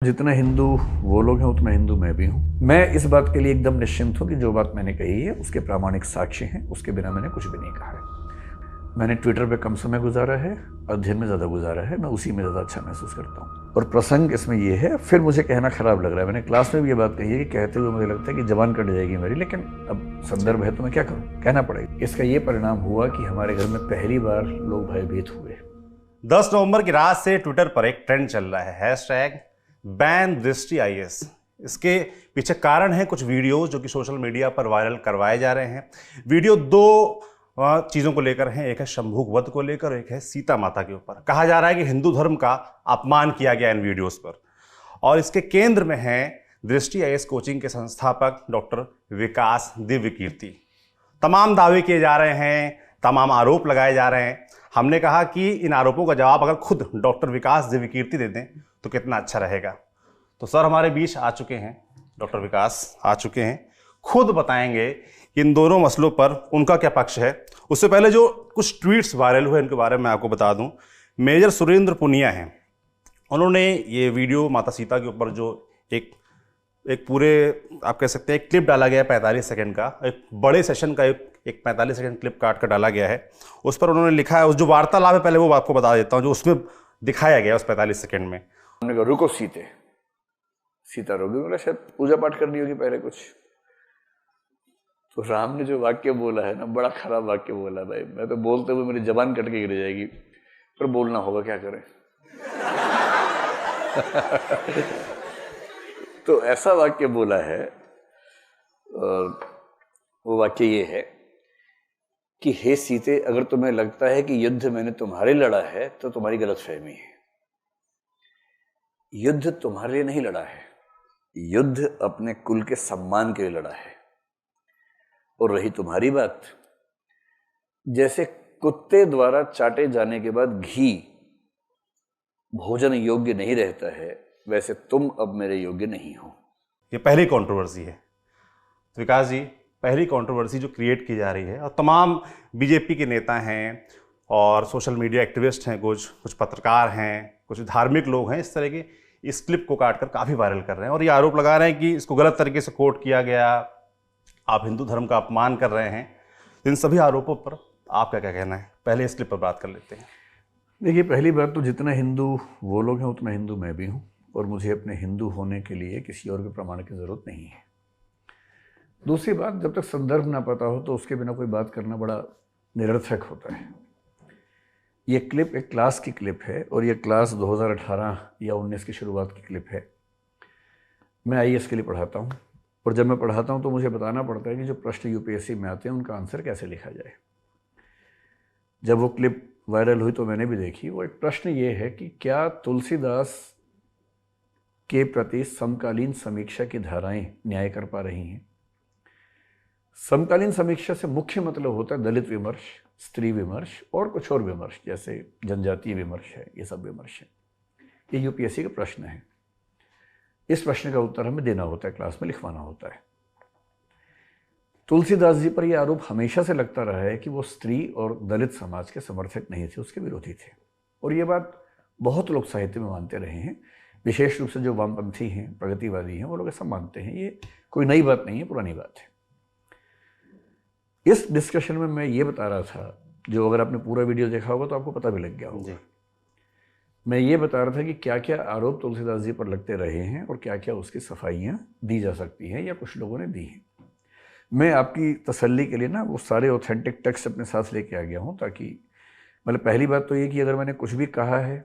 जितना हिंदू वो लोग हैं उतना हिंदू मैं भी हूँ। मैं इस बात के लिए एकदम निश्चिंत हूँ कि जो बात मैंने कही है उसके प्रामाणिक साक्ष्य हैं, उसके बिना मैंने कुछ भी नहीं कहा है। मैंने ट्विटर पे कम समय गुजारा है, अध्ययन में ज़्यादा गुजारा है, मैं उसी में ज़्यादा अच्छा महसूस करता हूँ। और प्रसंग इसमें ये है, फिर मुझे कहना खराब लग रहा है, मैंने क्लास में भी ये बात कही है कि कहते हुए मुझे लगता है कि जबान कट जाएगी मेरी, लेकिन अब संदर्भ है तो मैं क्या करूँ, कहना पड़ेगा। इसका ये परिणाम हुआ कि हमारे घर में पहली बार लोग भयभीत हुए। 10 नवंबर की रात से ट्विटर पर एक ट्रेंड चल रहा है, हैशटैग बैन दृष्टि आईएएस। इसके पीछे कारण है कुछ वीडियोस जो कि सोशल मीडिया पर वायरल करवाए जा रहे हैं। वीडियो दो चीज़ों को लेकर हैं, एक है शंभुक वध को लेकर, एक है सीता माता के ऊपर। कहा जा रहा है कि हिंदू धर्म का अपमान किया गया इन वीडियोस पर, और इसके केंद्र में है दृष्टि आईएएस कोचिंग के संस्थापक डॉक्टर विकास दिव्य कीर्ति। तमाम दावे किए जा रहे हैं, तमाम आरोप लगाए जा रहे हैं। हमने कहा कि इन आरोपों का जवाब अगर खुद डॉक्टर विकास दिव्य कीर्ति दे दें तो कितना अच्छा रहेगा। तो सर हमारे बीच आ चुके हैं, डॉक्टर विकास आ चुके हैं, खुद बताएंगे कि इन दोनों मसलों पर उनका क्या पक्ष है। उससे पहले जो कुछ ट्वीट्स वायरल हुए इनके बारे में आपको बता दूं। मेजर सुरेंद्र पुनिया हैं, उन्होंने ये वीडियो माता सीता के ऊपर जो एक पूरे आप कह सकते हैं एक क्लिप डाला गया है 45 सेकंड का, एक बड़े सेशन का एक 45 सेकंड क्लिप काट कर डाला गया है। उस पर उन्होंने लिखा है, उस जो वार्तालाप है पहले वो आपको बता देता हूँ जो उसमें दिखाया गया उस 45 सेकंड में। हमने कहा रुको सीता रोगी, बोला शायद पूजा पाठ करनी होगी पहले कुछ। तो राम ने जो वाक्य बोला है ना, बड़ा खराब वाक्य बोला भाई। मैं तो बोलते हुए मेरी जबान कट के गिर जाएगी, पर बोलना होगा, क्या करें। तो ऐसा वाक्य बोला है, और वो वाक्य ये है कि हे सीते, अगर तुम्हें लगता है कि युद्ध मैंने तुम्हारे लड़ा है तो तुम्हारी गलतफहमी है। युद्ध तुम्हारे लिए नहीं लड़ा है, युद्ध अपने कुल के सम्मान के लिए लड़ा है। और रही तुम्हारी बात, जैसे कुत्ते द्वारा चाटे जाने के बाद घी भोजन योग्य नहीं रहता है, वैसे तुम अब मेरे योग्य नहीं हो। ये पहली कंट्रोवर्सी है तो विकास जी, पहली कंट्रोवर्सी जो क्रिएट की जा रही है, और तमाम बीजेपी के नेता हैं और सोशल मीडिया एक्टिविस्ट हैं, कुछ पत्रकार हैं, कुछ धार्मिक लोग हैं, इस तरह के इस क्लिप को काटकर काफ़ी वायरल कर रहे हैं और ये आरोप लगा रहे हैं कि इसको गलत तरीके से कोट किया गया, आप हिंदू धर्म का अपमान कर रहे हैं। इन सभी आरोपों पर आपका क्या कहना है? पहले इस क्लिप पर बात कर लेते हैं। देखिए, पहली बात तो जितना हिंदू वो लोग हैं उतना हिंदू मैं भी हूँ, और मुझे अपने हिंदू होने के लिए किसी और के प्रमाण की ज़रूरत नहीं है। दूसरी बात, जब तक संदर्भ ना पता हो तो उसके बिना कोई बात करना बड़ा निरर्थक होता है। ये क्लिप एक क्लास की क्लिप है, और ये क्लास 2018 या 19 की शुरुआत की क्लिप है। मैं आईएएस के लिए पढ़ाता हूँ, और जब मैं पढ़ाता हूँ तो मुझे बताना पड़ता है कि जो प्रश्न यूपीएससी में आते हैं उनका आंसर कैसे लिखा जाए। जब वो क्लिप वायरल हुई तो मैंने भी देखी। वो एक प्रश्न ये है कि क्या तुलसीदास के प्रति समकालीन समीक्षा की धाराएं न्याय कर पा रही हैं। समकालीन समीक्षा से मुख्य मतलब होता है दलित विमर्श, स्त्री विमर्श और कुछ और विमर्श, जैसे जनजातीय विमर्श है, ये सब विमर्श है। ये यूपीएससी का प्रश्न है। इस प्रश्न का उत्तर हमें देना होता है, क्लास में लिखवाना होता है। तुलसीदास जी पर यह आरोप हमेशा से लगता रहा है कि वो स्त्री और दलित समाज के समर्थक नहीं थे, उसके विरोधी थे। और ये बात बहुत लोग साहित्य में मानते रहे हैं, विशेष रूप से जो वामपंथी हैं, प्रगतिवादी हैं, वो लोग ऐसा मानते हैं। ये कोई नई बात नहीं है, पुरानी बात है। इस डिस्कशन में मैं ये बता रहा था, जो अगर आपने पूरा वीडियो देखा होगा तो आपको पता भी लग गया होगा। मैं ये बता रहा था कि क्या क्या आरोप तुलसीदास जी पर लगते रहे हैं और क्या क्या उसकी सफाइयाँ दी जा सकती हैं या कुछ लोगों ने दी हैं। मैं आपकी तसल्ली के लिए ना वो सारे ऑथेंटिक टेक्स्ट अपने साथ लेके आ गया हूँ, ताकि मतलब पहली बात तो ये कि अगर मैंने कुछ भी कहा है,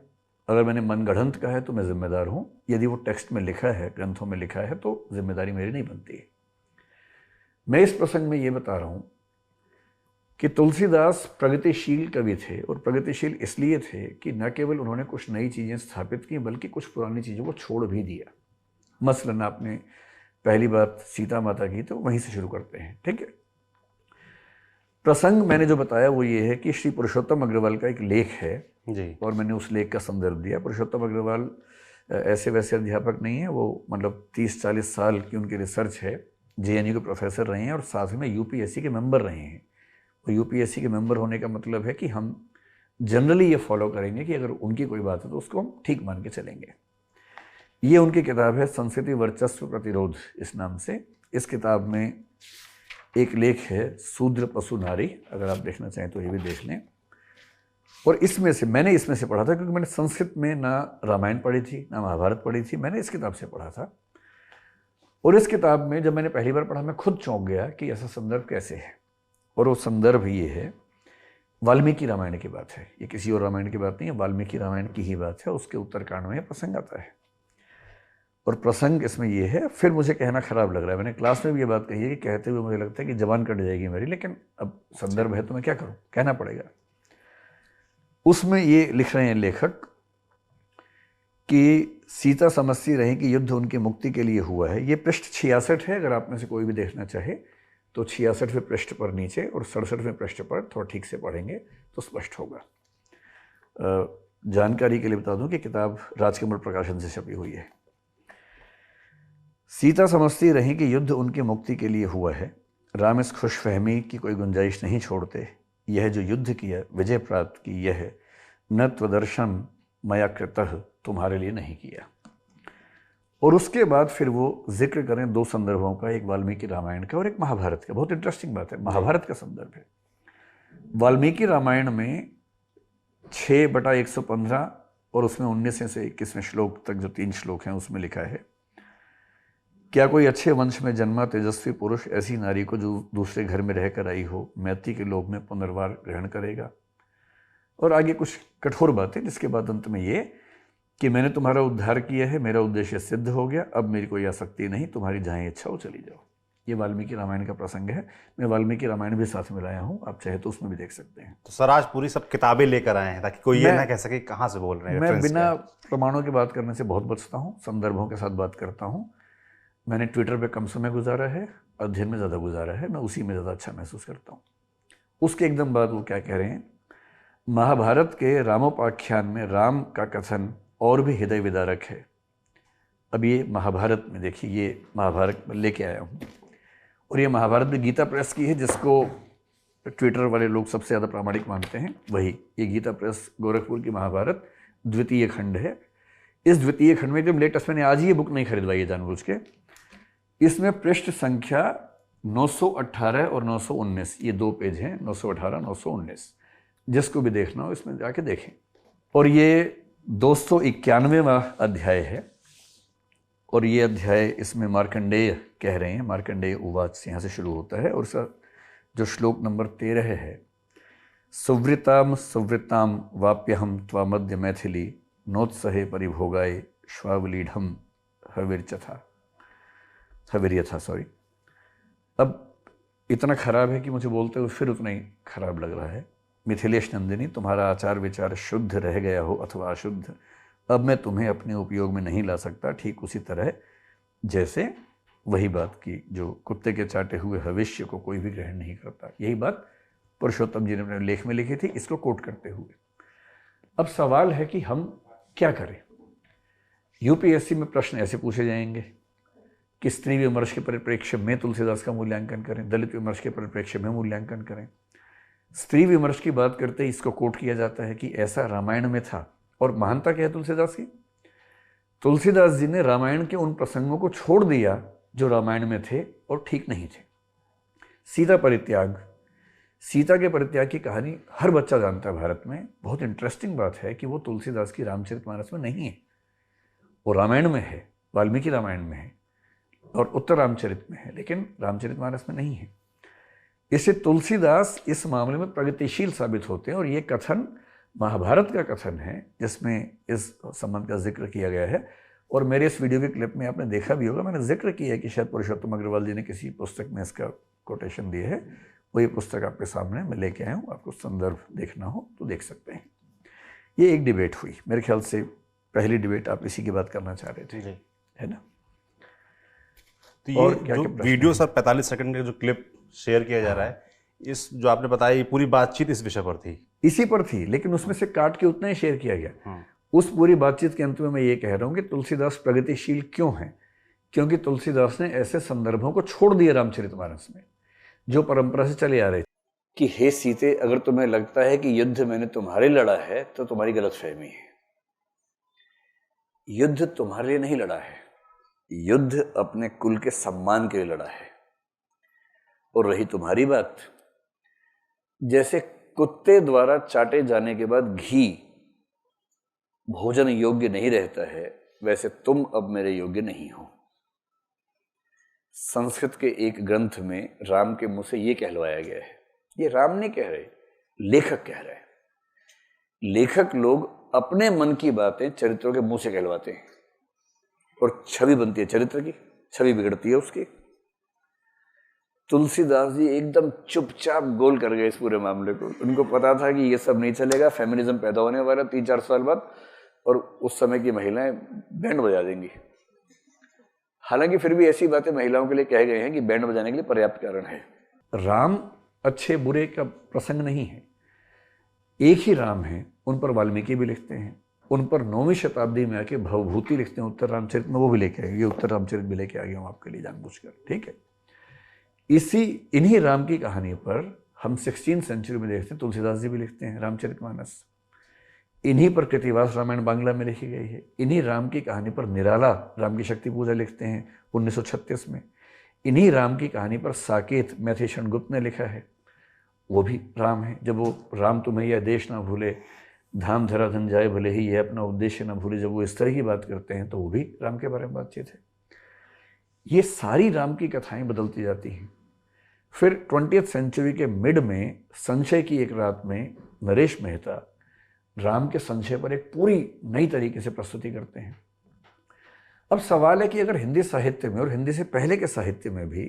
अगर मैंने मनगढ़ंत कहा है तो मैं जिम्मेदार हूँ। यदि वो टेक्स्ट में लिखा है, ग्रंथों में लिखा है, तो जिम्मेदारी मेरी नहीं बनती है। मैं इस प्रसंग में ये बता रहा हूँ कि तुलसीदास प्रगतिशील कवि थे, और प्रगतिशील इसलिए थे कि न केवल उन्होंने कुछ नई चीज़ें स्थापित की, बल्कि कुछ पुरानी चीज़ों को छोड़ भी दिया। मसलन आपने पहली बात सीता माता की, तो वहीं से शुरू करते हैं, ठीक है। प्रसंग मैंने जो बताया वो ये है कि श्री पुरुषोत्तम अग्रवाल का एक लेख है जी, और मैंने उस लेख का संदर्भ दिया। पुरुषोत्तम अग्रवाल ऐसे वैसे अध्यापक नहीं है, वो मतलब 30-40 साल की उनकी रिसर्च है। जेएनयू के प्रोफेसर रहे हैं और साथ में यूपीएससी के मेंबर रहे हैं। और यूपीएससी के मेंबर होने का मतलब है कि हम जनरली ये फॉलो करेंगे कि अगर उनकी कोई बात है तो उसको हम ठीक मान के चलेंगे। ये उनकी किताब है संस्कृति वर्चस्व प्रतिरोध इस नाम से। इस किताब में एक लेख है शूद्र पशु नारी, अगर आप देखना चाहें तो ये भी देख लें। और मैंने इसमें से पढ़ा था, क्योंकि मैंने संस्कृत में ना रामायण पढ़ी थी ना महाभारत पढ़ी थी, मैंने इस किताब से पढ़ा था। और इस किताब में जब मैंने पहली बार पढ़ा मैं खुद चौंक गया कि ऐसा संदर्भ कैसे है। और वो संदर्भ ये है, वाल्मीकि रामायण की बात है, ये किसी और रामायण की बात नहीं है, वाल्मीकि रामायण की ही बात है। उसके उत्तरकांड में प्रसंग आता है और प्रसंग इसमें ये है। फिर मुझे कहना खराब लग रहा है, मैंने क्लास में भी ये बात कही है कि कहते हुए मुझे लगता है कि जबान कट जाएगी मेरी, लेकिन अब संदर्भ है तो मैं क्या करूं, कहना पड़ेगा। उसमें ये लिख रहे हैं लेखक कि सीता समझती रही कि युद्ध उनकी मुक्ति के लिए हुआ है। ये पृष्ठ 66 है, अगर आप में से कोई भी देखना चाहे तो 66वें पृष्ठ पर नीचे और 67वें पृष्ठ पर थोड़ा ठीक से पढ़ेंगे तो स्पष्ट होगा। जानकारी के लिए बता दूं कि किताब राजकमल प्रकाशन से छपी हुई है। सीता समझती रही कि युद्ध उनकी मुक्ति के लिए हुआ है, राम इस खुशफहमी की कोई गुंजाइश नहीं छोड़ते। यह जो युद्ध किया, विजय प्राप्त की, यह न त्वदर्शन मया कृतः, तुम्हारे लिए नहीं किया। और उसके बाद फिर वो जिक्र करें दो संदर्भों का, एक वाल्मीकि रामायण का और एक महाभारत का। बहुत इंटरेस्टिंग बात है, महाभारत का संदर्भ है। वाल्मीकि रामायण में 6/115 और उसमें 19 से 21वें श्लोक तक जो 3 श्लोक हैं उसमें लिखा है, क्या कोई अच्छे वंश में जन्मा तेजस्वी पुरुष ऐसी नारी को जो दूसरे घर में रहकर आई हो, मैती के लोक में पुनर्वार ग्रहण करेगा। और आगे कुछ कठोर बातें, जिसके बाद अंत में ये कि मैंने तुम्हारा उद्धार किया है, मेरा उद्देश्य सिद्ध हो गया, अब मेरी कोई आसक्ति नहीं, तुम्हारी जहाँ इच्छा हो चली जाओ। ये वाल्मीकि रामायण का प्रसंग है। मैं वाल्मीकि रामायण भी साथ में लाया हूँ, आप चाहे तो उसमें भी देख सकते हैं। तो सर आज पूरी सब किताबें लेकर आए हैं ताकि कोई ये ना कह सके कहाँ से बोल रहे हैं। मैं बिना प्रमाणों की बात करने से बहुत बचता हूँ, संदर्भों के साथ बात करता हूँ। मैंने ट्विटर पे कम समय गुजारा है, अध्ययन में ज़्यादा गुजारा है, मैं उसी में ज़्यादा अच्छा महसूस करता हूँ। उसके एकदम बाद वो क्या कह रहे हैं, महाभारत के रामोपाख्यान में राम का कथन और भी हृदय विदारक है। अब ये महाभारत में देखिए, ये महाभारत लेके आया हूँ और ये महाभारत भी गीता प्रेस की है, जिसको ट्विटर वाले लोग सबसे ज़्यादा प्रामाणिक मानते हैं। वही ये गीता प्रेस गोरखपुर की महाभारत द्वितीय खंड है। इस द्वितीय खंड में जब लेटेस्ट, मैंने आज ये बुक नहीं खरीदवाई है जानबूझ के, इसमें पृष्ठ संख्या 918 और 919, ये 2 पेज हैं, 918 919, जिसको भी देखना हो इसमें जाके देखें। और ये 291वां अध्याय है और ये अध्याय इसमें मार्कंडेय कह रहे हैं, मार्कंडेय उवाच से यहाँ से शुरू होता है। और उसका जो श्लोक नंबर 13 है, सुवृताम सुवृताम वाप्यहम त्वामद्य मैथिली नोत्सहे परिभोगाय श्वावलीढ़ हविर्यथा सॉरी। अब इतना खराब है कि मुझे बोलते हुए फिर उतना ही खराब लग रहा है। मिथिलेश नंदिनी, तुम्हारा आचार विचार शुद्ध रह गया हो अथवा अशुद्ध, अब मैं तुम्हें अपने उपयोग में नहीं ला सकता। ठीक उसी तरह जैसे वही बात की जो कुत्ते के चाटे हुए भविष्य को कोई भी ग्रहण नहीं करता। यही बात पुरुषोत्तम जी ने अपने लेख में लिखी थी, इसको कोट करते हुए। अब सवाल है कि हम क्या करें। यूपीएससी में प्रश्न ऐसे पूछे जाएंगे कि स्त्री विमर्श के परिप्रेक्ष्य में तुलसीदास का मूल्यांकन करें, दलित विमर्श के परिप्रेक्ष्य में मूल्यांकन करें। स्त्री विमर्श की बात करते ही इसको कोट किया जाता है कि ऐसा रामायण में था। और महानता क्या है तुलसीदास की? तुलसीदास जी ने रामायण के उन प्रसंगों को छोड़ दिया जो रामायण में थे और ठीक नहीं थे। सीता परित्याग, सीता के परित्याग की कहानी हर बच्चा जानता है भारत में। बहुत इंटरेस्टिंग बात है कि वो तुलसीदास की रामचरितमानस में नहीं है, वो रामायण में है, वाल्मीकि रामायण में है और उत्तर रामचरित में है, लेकिन रामचरितमानस में नहीं है। इससे तुलसीदास इस मामले में प्रगतिशील साबित होते हैं। और ये कथन महाभारत का कथन है जिसमें इस संबंध का जिक्र किया गया है। और मेरे इस वीडियो के क्लिप में आपने देखा भी होगा, मैंने जिक्र किया है कि शायद पुरुषोत्तम अग्रवाल जी ने किसी पुस्तक में इसका कोटेशन दिया है। वो ये पुस्तक आपके सामने मैं लेके आया हूँ, आपको संदर्भ देखना हो तो देख सकते हैं। ये एक डिबेट हुई, मेरे ख्याल से पहली डिबेट आप इसी की बात करना चाह रहे थे, है ना? तो ये जो वीडियो सर 45 सेकंड का जो क्लिप शेयर किया जा रहा है, इस जो आपने बताया ये पूरी बातचीत इस विषय पर थी, इसी पर थी, लेकिन उसमें से काट के उतना ही शेयर किया गया। उस पूरी बातचीत के अंत में मैं ये कह रहा हूँ कि तुलसीदास प्रगतिशील क्यों हैं? क्योंकि तुलसीदास ने ऐसे संदर्भों को छोड़ दिया रामचरितमानस में जो परंपरा से चले आ रहे थे कि हे सीते, अगर तुम्हें लगता है कि युद्ध मैंने तुम्हारे लड़ा है तो तुम्हारी गलतफहमी है। युद्ध तुम्हारे लिए नहीं लड़ा है, युद्ध अपने कुल के सम्मान के लिए लड़ा है। और रही तुम्हारी बात, जैसे कुत्ते द्वारा चाटे जाने के बाद घी भोजन योग्य नहीं रहता है, वैसे तुम अब मेरे योग्य नहीं हो। संस्कृत के एक ग्रंथ में राम के मुंह से यह कहलवाया गया है। ये राम नहीं कह रहे, लेखक कह रहे हैं। लेखक लोग अपने मन की बातें चरित्रों के मुंह से कहलवाते हैं और छवि बनती है चरित्र की, छवि बिगड़ती है उसकी। तुलसीदास जी एकदम चुपचाप गोल कर गए इस पूरे मामले को। उनको पता था कि ये सब नहीं चलेगा, फेमिनिज्म पैदा होने वाला 3-4 साल बाद, और उस समय की महिलाएं बैंड बजा देंगी। हालांकि फिर भी ऐसी बातें महिलाओं के लिए कहे गए हैं कि बैंड बजाने के लिए पर्याप्त कारण है। राम अच्छे बुरे का प्रसंग नहीं है, एक ही राम है। उन पर वाल्मीकि भी लिखते हैं, उन पर 9वीं शताब्दी में आके भवभूति लिखते हैं उत्तर रामचरित में, वो भी लेके आए। ये उत्तर रामचरित भी लेके आ गया हूँ आपके लिए जानबूझकर, ठीक है। इन्हीं राम की कहानी पर हम 16th सेंचुरी में देखते हैं, तुलसीदास जी भी लिखते हैं रामचरितमानस। इन्हीं पर कृतिवास रामायण बांग्ला में लिखी गई है। इन्हीं राम की कहानी पर निराला राम की शक्ति पूजा लिखते हैं 1936 में। इन्हीं राम की कहानी पर साकेत मैथिली गुप्त ने लिखा है, वो भी राम है। जब वो राम तुम्हें यह देश ना भूले, धाम धरा धन जाए भले ही, यह अपना उद्देश्य ना भूले, जब वो इस तरह की बात करते हैं तो वो भी राम के बारे में बातचीत है। ये सारी राम की कथाएं बदलती जाती हैं। फिर 20th सेंचुरी के मिड में संशय की एक रात में नरेश मेहता राम के संशय पर एक पूरी नई तरीके से प्रस्तुति करते हैं। अब सवाल है कि अगर हिंदी साहित्य में और हिंदी से पहले के साहित्य में भी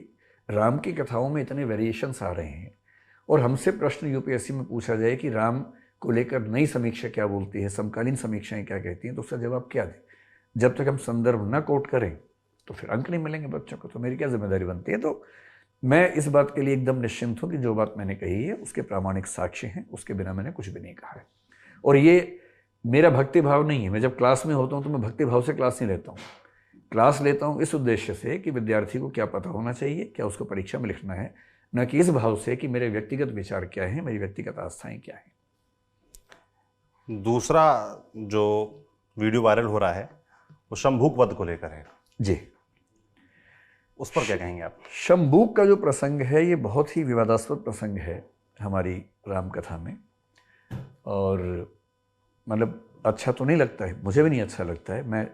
राम की कथाओं में इतने वेरिएशंस आ रहे हैं, और हमसे प्रश्न यूपीएससी में पूछा जाए कि राम को लेकर नई समीक्षा क्या बोलती है, समकालीन समीक्षाएं क्या कहती हैं, तो उसका जवाब क्या दें? जब तक हम संदर्भ न कोट करें तो फिर अंक नहीं मिलेंगे बच्चों को। तो मेरी क्या जिम्मेदारी बनती है? तो मैं इस बात के लिए एकदम निश्चिंत हूँ कि जो बात मैंने कही है उसके प्रामाणिक साक्ष्य हैं, उसके बिना मैंने कुछ भी नहीं कहा है। और ये मेरा भक्ति भाव नहीं है। मैं जब क्लास में होता हूँ तो मैं भक्ति भाव से क्लास नहीं लेता हूँ। क्लास लेता हूँ इस उद्देश्य से कि विद्यार्थी को क्या पता होना चाहिए, क्या उसको परीक्षा में लिखना है, न कि इस भाव से कि मेरे व्यक्तिगत विचार क्या हैं, मेरी व्यक्तिगत आस्थाएं क्या हैं। दूसरा जो वीडियो वायरल हो रहा है वो शंभूक वध को लेकर है जी, उस पर क्या कहेंगे आप? शंभूक का जो प्रसंग है ये बहुत ही विवादास्पद प्रसंग है हमारी रामकथा में, और मतलब अच्छा तो नहीं लगता है, मुझे भी नहीं अच्छा लगता है। मैं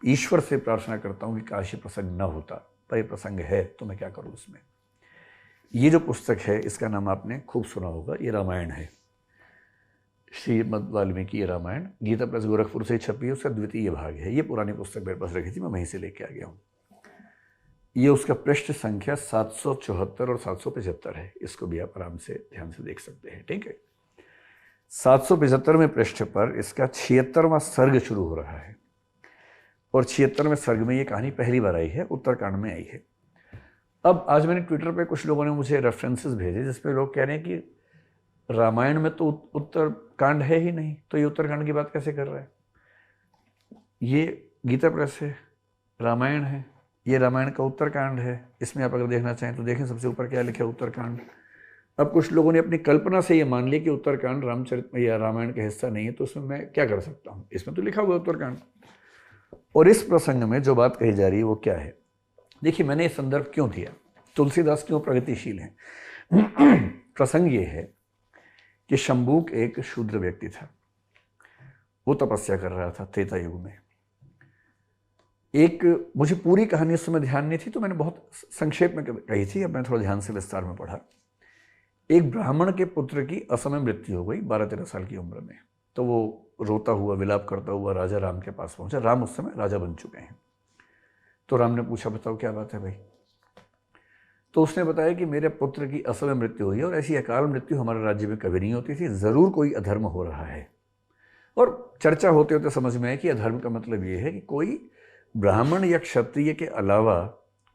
ईश्वर से प्रार्थना करता हूँ कि काश ये प्रसंग न होता, पर ये प्रसंग है तो मैं क्या करूँ उसमें। ये जो पुस्तक है इसका नाम आपने खूब सुना होगा, ये रामायण है, श्रीमद् वाल्मीकि रामायण, गीता प्रेस गोरखपुर से छपी है, उसका द्वितीय भाग है। ये पुरानी पुस्तक मेरे पास रखी थी, मैं वहीं से लेके आ गया हूँ। ये उसका पृष्ठ संख्या 774 और 775 है। इसको भी आप आराम से ध्यान से देख सकते हैं, ठीक है। 775 में पृष्ठ पर इसका 76वां सर्ग शुरू हो रहा है, और 76वें सर्ग में ये कहानी पहली बार आई है, उत्तरकांड में आई है। अब आज मैंने ट्विटर पे कुछ लोगों ने मुझे रेफरेंसेस भेजे जिसपे लोग कह रहे हैं कि रामायण में तो उत्तरकांड है ही नहीं, तो ये उत्तरकांड की बात कैसे कर रहा है? ये गीता प्रेस है, रामायण है, ये रामायण का उत्तरकांड है। इसमें आप अगर देखना चाहें तो देखें, सबसे ऊपर क्या लिखा है, उत्तरकांड। अब कुछ लोगों ने अपनी कल्पना से ये मान लिया कि उत्तरकांड रामचरित या रामायण का हिस्सा नहीं है, तो उसमें मैं क्या कर सकता हूँ, इसमें तो लिखा हुआ है उत्तरकांड। और इस प्रसंग में जो बात कही जा रही है वो क्या है? देखिए, मैंने ये संदर्भ क्यों दिया, तुलसीदास क्यों प्रगतिशील हैं। प्रसंग ये है कि शंभूक एक शूद्र व्यक्ति था, वो तपस्या कर रहा था त्रेता युग में। एक, मुझे पूरी कहानी उस समय ध्यान नहीं थी तो मैंने बहुत संक्षेप में कही थी, अब मैं थोड़ा ध्यान से विस्तार में पढ़ा। एक ब्राह्मण के पुत्र की असमय मृत्यु हो गई 12-13 साल की उम्र में, तो वो रोता हुआ विलाप करता हुआ राजा राम के पास पहुंचा। राम उस समय राजा बन चुके हैं। तो राम ने पूछा, बताओ क्या बात है भाई? तो उसने बताया कि मेरे पुत्र की असमय मृत्यु हुई है, और ऐसी अकाल मृत्यु हमारे राज्य में कभी नहीं होती थी, जरूर कोई अधर्म हो रहा है। और चर्चा होते होते समझ में आया कि अधर्म का मतलब ये है कि कोई ब्राह्मण या क्षत्रिय के अलावा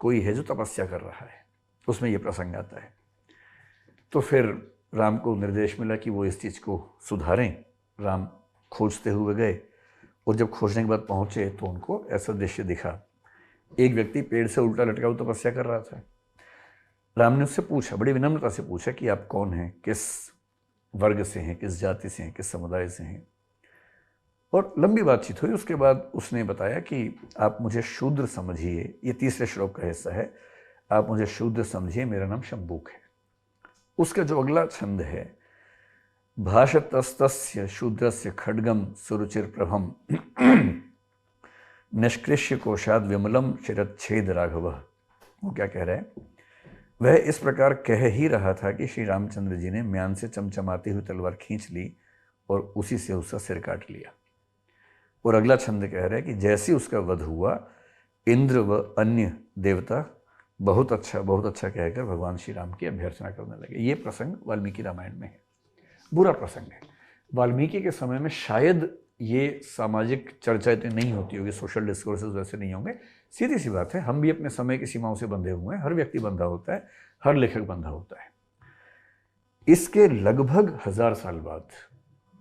कोई है जो तपस्या कर रहा है, उसमें यह प्रसंग आता है। तो फिर राम को निर्देश मिला कि वो इस चीज़ को सुधारें। राम खोजते हुए गए, और जब खोजने के बाद पहुंचे तो उनको ऐसा दृश्य दिखा, एक व्यक्ति पेड़ से उल्टा लटका हुआ तपस्या कर रहा था। राम ने उससे पूछा, बड़ी विनम्रता से पूछा कि आप कौन हैं, किस वर्ग से हैं, किस जाति से हैं, किस समुदाय से हैं? और लंबी बातचीत हुई। उसके बाद उसने बताया कि आप मुझे शूद्र समझिए, ये तीसरे श्लोक का हिस्सा है, आप मुझे शूद्र समझिए, मेरा नाम शंबूक है। उसका जो अगला छंद है, भाषतस्तस्य शूद्रस्य खड्गम सुरुचिर प्रभम निष्कृष्य कोशाद विमलम शिरच्छेद राघव। वो क्या कह रहे हैं? वह इस प्रकार कह ही रहा था कि श्री रामचंद्र जी ने म्यान से चमचमाती हुई तलवार खींच ली और उसी से उसका सिर काट लिया। और अगला छंद कह रहा है कि जैसे उसका वध हुआ, इंद्र व अन्य देवता बहुत अच्छा कहकर भगवान श्री राम की अभ्यर्थना करने लगे। ये प्रसंग वाल्मीकि रामायण में है। बुरा प्रसंग है। वाल्मीकि के समय में शायद ये सामाजिक चर्चा इतनी नहीं होती होगी, सोशल डिस्कोर्सेस वैसे नहीं होंगे। सीधी सी बात है, हम भी अपने समय की सीमाओं से बंधे हुए हैं। हर व्यक्ति बंधा होता है, हर लेखक बंधा होता है। इसके लगभग 1000 साल बाद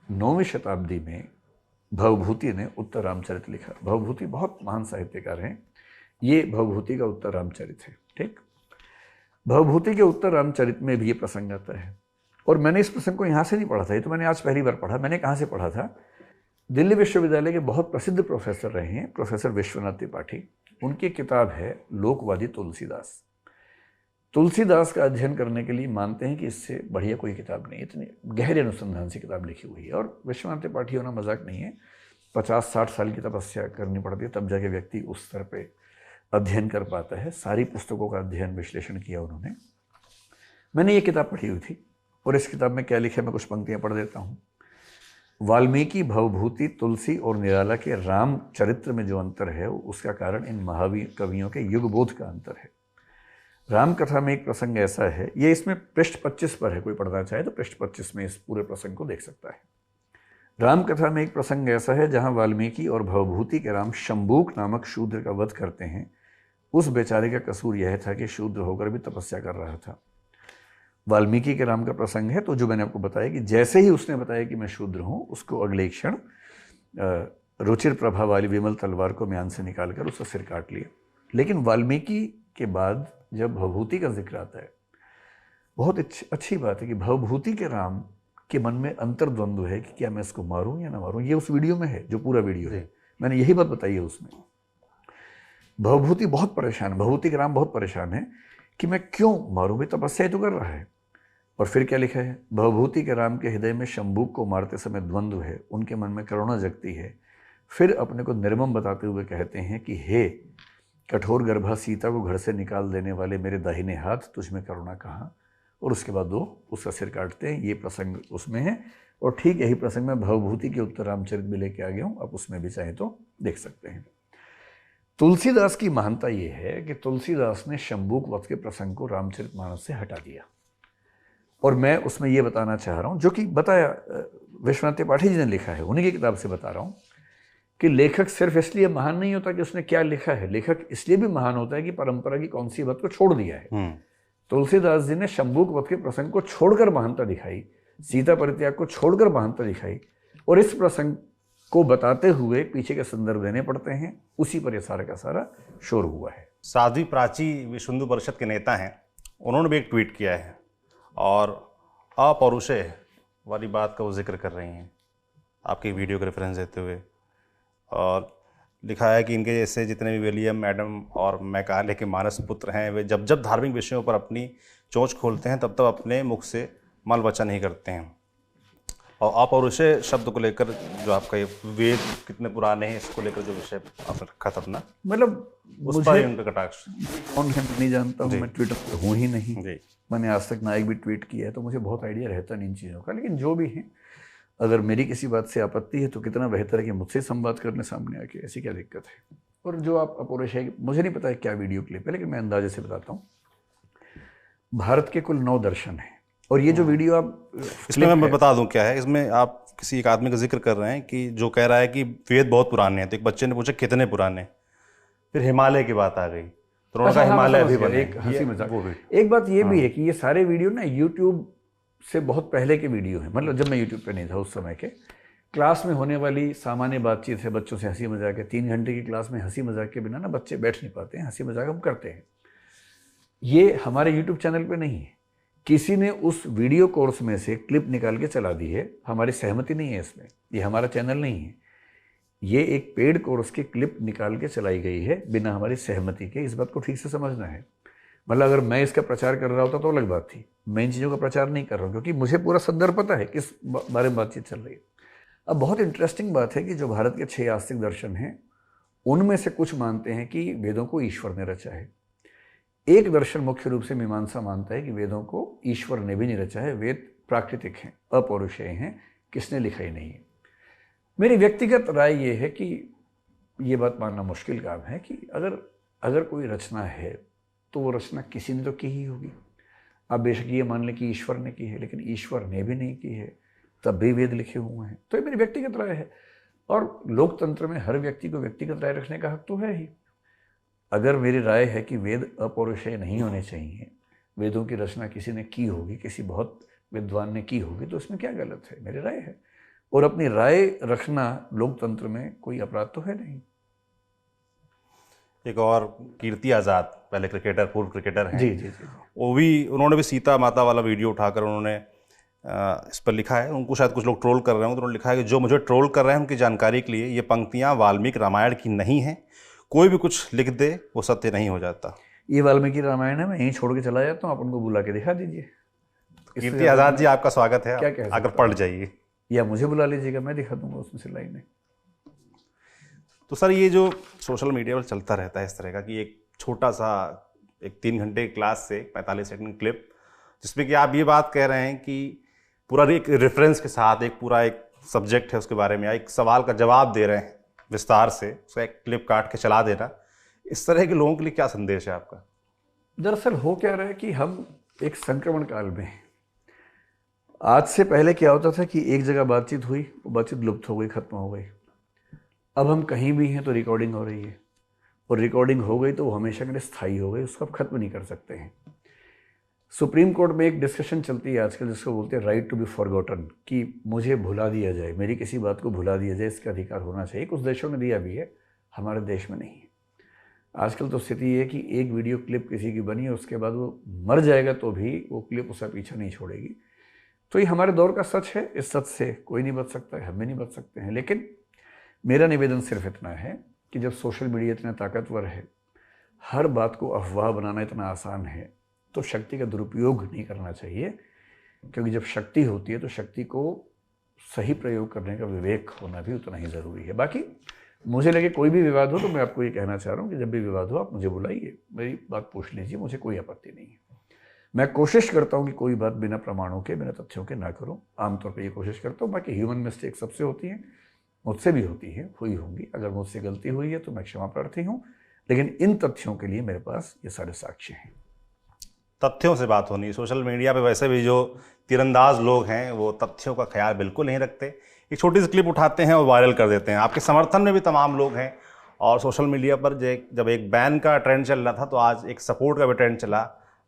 9वीं शताब्दी में भवभूति ने उत्तर रामचरित लिखा। भवभूति बहुत महान साहित्यकार हैं। ये भवभूति का उत्तर रामचरित है। ठीक, भवभूति के उत्तर रामचरित में भी ये प्रसंग आता है। और मैंने इस प्रसंग को यहाँ से नहीं पढ़ा था, ये तो मैंने आज पहली बार पढ़ा। मैंने कहाँ से पढ़ा था? दिल्ली विश्वविद्यालय के बहुत प्रसिद्ध प्रोफेसर रहे हैं, प्रोफेसर विश्वनाथ त्रिपाठी। उनकी किताब है लोकवादी तुलसीदास। तुलसीदास का अध्ययन करने के लिए मानते हैं कि इससे बढ़िया कोई किताब नहीं, इतनी गहरे अनुसंधान से किताब लिखी हुई है। और विश्वनाथ त्रिपाठी होना मजाक नहीं है। 50-60 साल की तपस्या करनी पड़ती है, तब जाके व्यक्ति उस स्तर पे अध्ययन कर पाता है। सारी पुस्तकों का अध्ययन विश्लेषण किया उन्होंने। मैंने ये किताब पढ़ी हुई थी और इस किताब में क्या लिखा है मैं कुछ पंक्तियाँ पढ़ देता हूँ। वाल्मीकि, भवभूति, तुलसी और निराला के राम चरित्र में जो अंतर है उसका कारण इन महावीर कवियों के युगबोध का अंतर है। राम कथा में एक प्रसंग ऐसा है, ये इसमें पृष्ठ 25 पर है, कोई पढ़ना चाहे तो पृष्ठ 25 में इस पूरे प्रसंग को देख सकता है। राम कथा में एक प्रसंग ऐसा है जहाँ वाल्मीकि और भवभूति के राम शंबूक नामक शूद्र का वध करते हैं। उस बेचारे का कसूर यह था कि शूद्र होकर भी तपस्या कर रहा था। वाल्मीकि के राम का प्रसंग है, तो जो मैंने आपको बताया कि जैसे ही उसने बताया कि मैं शूद्र हूँ, उसको अगले क्षण रुचिर प्रभा वाली विमल तलवार को म्यान से निकालकर उसका सिर काट लिया। लेकिन वाल्मीकि के बाद जब भवभूति का जिक्र आता है, बहुत अच्छी बात है कि भवभूति के राम के मन में अंतर्द्वंद्व है कि क्या मैं इसको मारूं या ना मारूं। ये उस वीडियो में है, जो पूरा वीडियो है, मैंने यही बात बताई है उसमें। भवभूति बहुत परेशान, भवभूति के राम बहुत परेशान है कि मैं क्यों मारूं, भाई तपस्या तो कर रहा है। और फिर क्या लिखा है? भवभूति के राम के हृदय में शंबूक को मारते समय द्वंद्व है, उनके मन में करुणा जगती है। फिर अपने को निर्मम बताते हुए कहते हैं कि हे कठोर गर्भा सीता को घर से निकाल देने वाले मेरे दाहिने हाथ, तुझ में करुणा कहाँ। और उसके बाद वो उसका सिर काटते हैं। ये प्रसंग उसमें है। और ठीक यही प्रसंग मैं भवभूति के उत्तर रामचरित भी लेके आ गया हूँ, आप उसमें भी चाहे तो देख सकते हैं। तुलसीदास की महानता ये है कि तुलसीदास ने शंबूक वध के प्रसंग को रामचरितमानस से हटा दिया। और मैं उसमें ये बताना चाह रहा हूँ, जो कि बताया विश्वनाथ त्रिपाठी जी ने लिखा है, उन्हीं की किताब से बता रहा हूँ, कि लेखक सिर्फ इसलिए महान नहीं होता कि उसने क्या लिखा है, लेखक इसलिए भी महान होता है कि परंपरा की कौन सी बात को छोड़ दिया है। तुलसीदास जी ने शंबूक वध के प्रसंग को छोड़कर महानता दिखाई, सीता परित्याग को छोड़कर महानता दिखाई। और इस प्रसंग को बताते हुए पीछे के संदर्भ देने पड़ते हैं, उसी पर यह सारा का सारा शोर हुआ है। साध्वी प्राची विश्व हिंदू परिषद के नेता हैं, उन्होंने भी एक ट्वीट किया है और अपौरुषेय वाली बात का वो जिक्र कर रही हैं आपकी वीडियो का रेफरेंस देते हुए। और लिखा है कि इनके जैसे जितने भी विलियम, मैडम और मैकाले के मानस पुत्र हैं, वे जब जब धार्मिक विषयों पर अपनी चोंच खोलते हैं तब तब अपने मुख से मल वचन नहीं करते हैं। और अपौरुषेय शब्द को लेकर जो आपका ये वेद कितने पुराने हैं, इसको लेकर जो विषय आपने रखा था अपना, मतलब उस पर उनका कटाक्ष। कौन है नहीं जानता हूँ, मैं ट्विटर पर हूँ ही नहीं। जी, मैंने आज तक ना एक भी ट्वीट किया है, तो मुझे बहुत आइडिया रहता नहीं इन चीज़ों का। लेकिन जो भी है, अगर मेरी किसी बात से आपत्ति है तो कितना बेहतर है कि मुझसे संवाद करने सामने आके, ऐसी क्या दिक्कत है। और जो आप अपौरुषेय, मुझे नहीं पता है क्या वीडियो क्लिप है, लेकिन मैं अंदाजे से बताता हूँ। भारत के कुल 9 दर्शन हैं। और ये जो वीडियो आप, इसमें मैं बता दूं क्या है, इसमें आप किसी एक आदमी का जिक्र कर रहे हैं कि जो कह रहा है कि वेद बहुत पुराने हैं। तो एक बच्चे ने पूछा कितने पुराने, फिर हिमालय की बात आ गई, तो उन्होंने कहा हिमालय भी बने। एक हंसी मजाक। एक बात ये भी है कि ये सारे वीडियो ना यूट्यूब से बहुत पहले के वीडियो हैं। मतलब जब मैं यूट्यूब पे नहीं था उस समय के, क्लास में होने वाली सामान्य बातचीत है, बच्चों से हंसी मजाक है। 3 घंटे की क्लास में हंसी मजाक के बिना ना बच्चे बैठ नहीं पाते हैं, हंसी मजाक हम करते हैं। ये हमारे यूट्यूब चैनल पे नहीं है, किसी ने उस वीडियो कोर्स में से क्लिप निकाल के चला दी है। हमारी सहमति नहीं है इसमें, ये हमारा चैनल नहीं है। ये एक पेड कोर्स की क्लिप निकाल के चलाई गई है बिना हमारी सहमति के। इस बात को ठीक से समझना है। मतलब अगर मैं इसका प्रचार कर रहा होता तो अलग बात थी। मैं इन चीज़ों का प्रचार नहीं कर रहा हूँ क्योंकि मुझे पूरा संदर्भ पता है किस बारे में बातचीत चल रही है। अब बहुत इंटरेस्टिंग बात है कि जो भारत के 6 आस्तिक दर्शन हैं उनमें से कुछ मानते हैं कि वेदों को ईश्वर ने रचा है। एक दर्शन मुख्य रूप से मीमांसा मानता है कि वेदों को ईश्वर ने भी नहीं रचा है, वेद प्राकृतिक हैं, अपौरुषेय हैं, किसने लिखा ही नहीं है। मेरी व्यक्तिगत राय ये है कि ये बात मानना मुश्किल काम है कि अगर कोई रचना है तो वो रचना किसी ने तो की ही होगी। आप बेशक ये मान लें कि ईश्वर ने की है, लेकिन ईश्वर ने भी नहीं की है तब भी वेद लिखे हुए हैं। तो ये मेरी व्यक्तिगत राय है और लोकतंत्र में हर व्यक्ति को व्यक्तिगत राय रखने का हक तो है ही। अगर मेरी राय है कि वेद अपौरुषेय नहीं होने चाहिए, वेदों की रचना किसी ने की होगी, किसी बहुत विद्वान ने की होगी, तो इसमें क्या गलत है? मेरी राय है और अपनी राय रखना लोकतंत्र में कोई अपराध तो है नहीं। एक और कीर्ति आज़ाद, पहले क्रिकेटर, पूर्व क्रिकेटर हैं, जी जी जी, उन्होंने भी सीता माता वाला वीडियो उठाकर उन्होंने इस पर लिखा है। उनको शायद कुछ लोग ट्रोल कर रहे हो, तो उन्होंने लिखा है कि जो मुझे ट्रोल कर रहे हैं उनकी जानकारी के लिए ये पंक्तियाँ वाल्मीकि रामायण की नहीं हैं, कोई भी कुछ लिख दे वो सत्य नहीं हो जाता। ये वाल्मीकि रामायण है, मैं यहीं छोड़ के चला जाता हूँ, आप उनको बुला के दिखा दीजिए। कीर्ति आज़ाद जी, आपका स्वागत है, क्या आकर पढ़ जाइए या मुझे बुला लीजिएगा, मैं दिखा दूंगा उसमें से लाइनें। तो सर, ये जो सोशल मीडिया पर चलता रहता है इस तरह का कि एक छोटा सा एक 3 घंटे क्लास से 45 सेकंड क्लिप, जिसमें कि आप ये बात कह रहे हैं कि पूरा एक रेफरेंस के साथ एक पूरा एक सब्जेक्ट है उसके बारे में, या एक सवाल का जवाब दे रहे हैं विस्तार से, उसका एक क्लिप काट के चला देना, इस तरह के लोगों के लिए क्या संदेश है आपका? दरअसल हो क्या रहा है कि हम एक संक्रमण काल में हैं। आज से पहले क्या होता था कि एक जगह बातचीत हुई, वो बातचीत लुप्त हो गई, खत्म हो गई। अब हम कहीं भी हैं तो रिकॉर्डिंग हो रही है, और रिकॉर्डिंग हो गई तो वो हमेशा के लिए स्थायी हो गई, उसको आप खत्म नहीं कर सकते हैं। सुप्रीम कोर्ट में एक डिस्कशन चलती है आजकल जिसको बोलते हैं राइट टू बी फॉरगॉटन, कि मुझे भुला दिया जाए, मेरी किसी बात को भुला दिया जाए, इसका अधिकार होना चाहिए। कुछ देशों ने दिया भी है, हमारे देश में नहीं है। आजकल तो स्थिति ये है कि एक वीडियो क्लिप किसी की बनी है, उसके बाद वो मर जाएगा तो भी वो क्लिप उसका पीछा नहीं छोड़ेगी। तो ये हमारे दौर का सच है, इस सच से कोई नहीं बच सकता है, हम भी नहीं बच सकते हैं। लेकिन मेरा निवेदन सिर्फ इतना है कि जब सोशल मीडिया इतना ताकतवर है, हर बात को अफवाह बनाना इतना आसान है, तो शक्ति का दुरुपयोग नहीं करना चाहिए। क्योंकि जब शक्ति होती है तो शक्ति को सही प्रयोग करने का विवेक होना भी उतना ही ज़रूरी है। बाकी मुझे लगे कोई भी विवाद हो तो मैं आपको ये कहना चाह रहा हूँ कि जब भी विवाद हो आप मुझे बुलाइए, मेरी बात पूछ लीजिए, मुझे कोई आपत्ति नहीं है। मैं कोशिश करता हूँ कि कोई बात बिना प्रमाणों के, बिना तथ्यों के ना करूँ, आमतौर पर ये कोशिश करता हूँ। बाकी ह्यूमन मिस्टेक सबसे होती हैं, मुझसे भी होती है, हुई होंगी। अगर मुझसे गलती हुई है तो मैं क्षमा प्रार्थी हूँ, लेकिन इन तथ्यों के लिए मेरे पास ये सारे साक्ष्य हैं। तथ्यों से बात होनी। सोशल मीडिया पे वैसे भी जो तीरंदाज लोग हैं वो तथ्यों का ख्याल बिल्कुल नहीं रखते, एक छोटी सी क्लिप उठाते हैं और वायरल कर देते हैं। आपके समर्थन में भी तमाम लोग हैं, और सोशल मीडिया पर जब एक बैन का ट्रेंड चल रहा था तो आज एक सपोर्ट का भी ट्रेंड चला,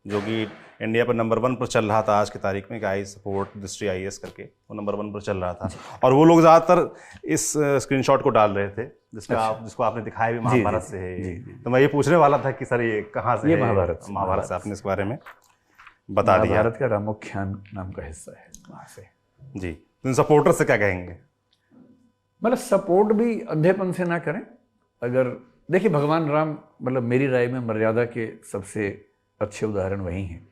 जो कि इंडिया पर नंबर 1 पर चल रहा था आज की तारीख में, कि आई सपोर्ट दृष्टि IAS करके, वो नंबर 1 पर चल रहा था। और वो लोग ज़्यादातर इस स्क्रीनशॉट को डाल रहे थे जिसको आपने दिखाया भी महाभारत से है। तो मैं ये पूछने वाला था कि सर ये कहाँ से? ये महाभारत से आपने इसके बारे में बता दिया। महाभारत का रामोख्यान नाम का हिस्सा है वहाँ से। जी, तो इन सपोर्टर से क्या कहेंगे? मतलब सपोर्ट भी अंधेपन से ना करें। अगर देखिए, भगवान राम, मतलब मेरी राय में मर्यादा के सबसे अच्छे उदाहरण वही हैं।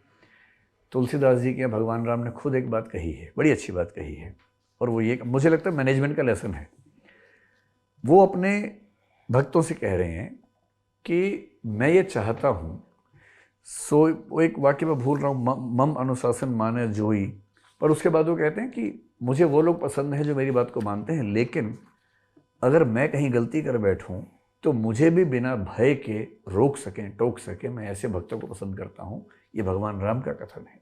तुलसीदास जी के भगवान राम ने खुद एक बात कही है, बड़ी अच्छी बात कही है, और वो ये, मुझे लगता है मैनेजमेंट का लेसन है। वो अपने भक्तों से कह रहे हैं कि मैं ये चाहता हूँ, सो वो एक वाक्य में भूल रहा हूँ, मम अनुशासन माने जोई, पर उसके बाद वो कहते हैं कि मुझे वो लोग पसंद हैं जो मेरी बात को मानते हैं, लेकिन अगर मैं कहीं गलती कर बैठूं तो मुझे भी बिना भय के रोक सकें, टोक सकें, मैं ऐसे भक्तों को पसंद करता हूं। ये भगवान राम का कथन है।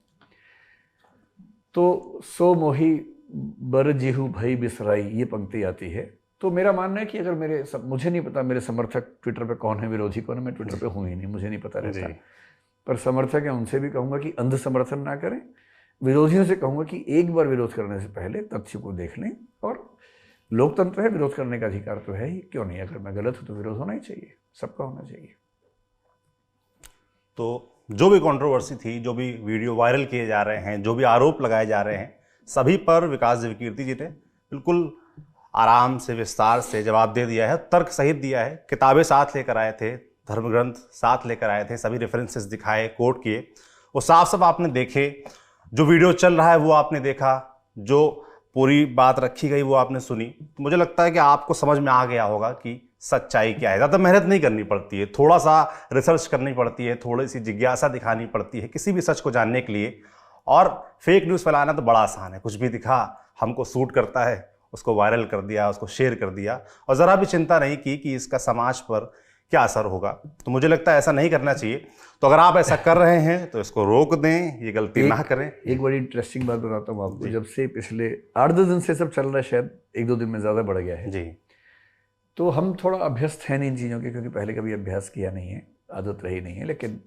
तो सो मोही बर जिहु भई बिसराई, ये पंक्ति आती है। तो मेरा मानना है कि अगर मुझे नहीं पता मेरे समर्थक ट्विटर पे कौन है, विरोधी कौन है, मैं ट्विटर पे हूँ ही नहीं, मुझे नहीं पता रहता। पर समर्थक है उनसे भी कहूँगा कि अंध समर्थन ना करें। विरोधियों से कहूँगा कि एक बार विरोध करने से पहले तथ्य को देख लें, और लोकतंत्र है, विरोध करने का अधिकार तो है ही, क्यों नहीं? अगर मैं गलत हूँ तो विरोध होना ही चाहिए, सबका होना चाहिए। तो जो भी कंट्रोवर्सी थी, जो भी वीडियो वायरल किए जा रहे हैं, जो भी आरोप लगाए जा रहे हैं, सभी पर विकास देवकीर्ति जी ने बिल्कुल आराम से विस्तार से जवाब दे दिया है, तर्क सहित दिया है। किताबें साथ लेकर आए थे, धर्म ग्रंथ साथ लेकर आए थे, सभी रेफरेंसेस दिखाए, कोट किए, वो साफ साफ आपने देखे। जो वीडियो चल रहा है वो आपने देखा, जो पूरी बात रखी गई वो आपने सुनी। तो मुझे लगता है कि आपको समझ में आ गया होगा कि सच्चाई क्या है। ज़्यादा मेहनत नहीं करनी पड़ती है, थोड़ा सा रिसर्च करनी पड़ती है, थोड़ी सी जिज्ञासा दिखानी पड़ती है किसी भी सच को जानने के लिए। और फेक न्यूज़ फैलाना तो बड़ा आसान है, कुछ भी दिखा, हमको सूट करता है, उसको वायरल कर दिया, उसको शेयर कर दिया, और ज़रा भी चिंता नहीं की कि इसका समाज पर क्या असर होगा। तो मुझे लगता है ऐसा नहीं करना चाहिए। तो अगर आप ऐसा कर रहे हैं तो इसको रोक दें, ये गलती ना करें। एक बड़ी इंटरेस्टिंग बात बताता हूँ आपको। जब से पिछले 8-10 दिन से सब चल रहा है, शायद 1-2 दिन में ज़्यादा बढ़ गया है जी, तो हम थोड़ा अभ्यस्त हैं इन चीज़ों के, क्योंकि पहले कभी अभ्यास किया नहीं है, आदत रही नहीं है। लेकिन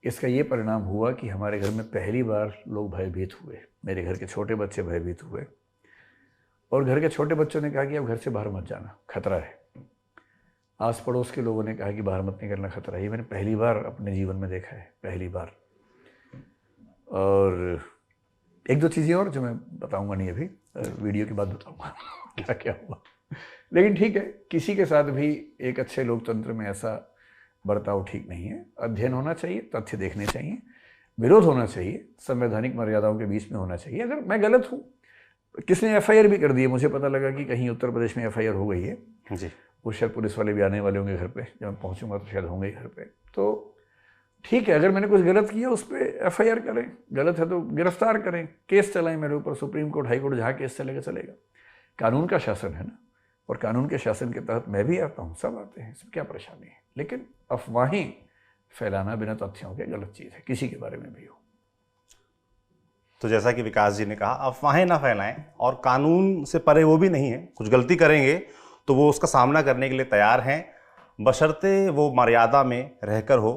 इसका ये परिणाम हुआ कि हमारे घर में पहली बार लोग भयभीत हुए। मेरे घर के छोटे बच्चे भयभीत हुए, और घर के छोटे बच्चों ने कहा कि अब घर से बाहर मत जाना, खतरा है। आस पड़ोस के लोगों ने कहा कि बाहर मत निकलना, खतरा है। ये मैंने पहली बार अपने जीवन में देखा है, पहली बार। और एक दो चीज़ें और जो मैं बताऊंगा नहीं, अभी वीडियो के बाद बताऊंगा क्या क्या हुआ। लेकिन ठीक है, किसी के साथ भी एक अच्छे लोकतंत्र में ऐसा बर्ताव ठीक नहीं है। अध्ययन होना चाहिए, तथ्य देखने चाहिए, विरोध होना चाहिए, संवैधानिक मर्यादाओं के बीच में होना चाहिए। अगर मैं गलत हूँ, किसने एफआईआर भी कर दी है, मुझे पता लगा कि कहीं उत्तर प्रदेश में एफआईआर हो गई है जी, वो शायद पुलिस वाले भी आने वाले होंगे घर पे, जब मैं पहुंचूंगा तो शायद होंगे घर पे। तो ठीक है, अगर मैंने कुछ गलत किया उस पर एफआईआर करें, गलत है तो गिरफ्तार करें, केस चलाएं मेरे ऊपर, सुप्रीम कोर्ट, हाई कोर्ट, जहाँ केस चलेगा चलेगा। कानून का शासन है ना, और कानून के शासन के तहत मैं भी आता हूँ, सब आते हैं, इसमें क्या परेशानी है। लेकिन अफवाहें फैलाना बिना तथ्यों के गलत चीज़ है, किसी के बारे में भी हो। तो जैसा कि विकास जी ने कहा, अफवाहें ना फैलाएं, और कानून से परे वो भी नहीं है। कुछ गलती करेंगे तो वो उसका सामना करने के लिए तैयार हैं, बशर्ते वो मर्यादा में रहकर हो,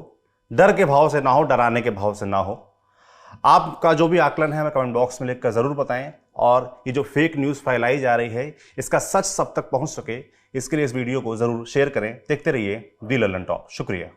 डर के भाव से ना हो, डराने के भाव से ना हो। आपका जो भी आकलन है हमें कमेंट बॉक्स में लिखकर ज़रूर बताएं, और ये जो फेक न्यूज़ फैलाई जा रही है इसका सच सब तक पहुंच सके, इसके लिए इस वीडियो को ज़रूर शेयर करें। देखते रहिए दी लल्लन टॉप। शुक्रिया।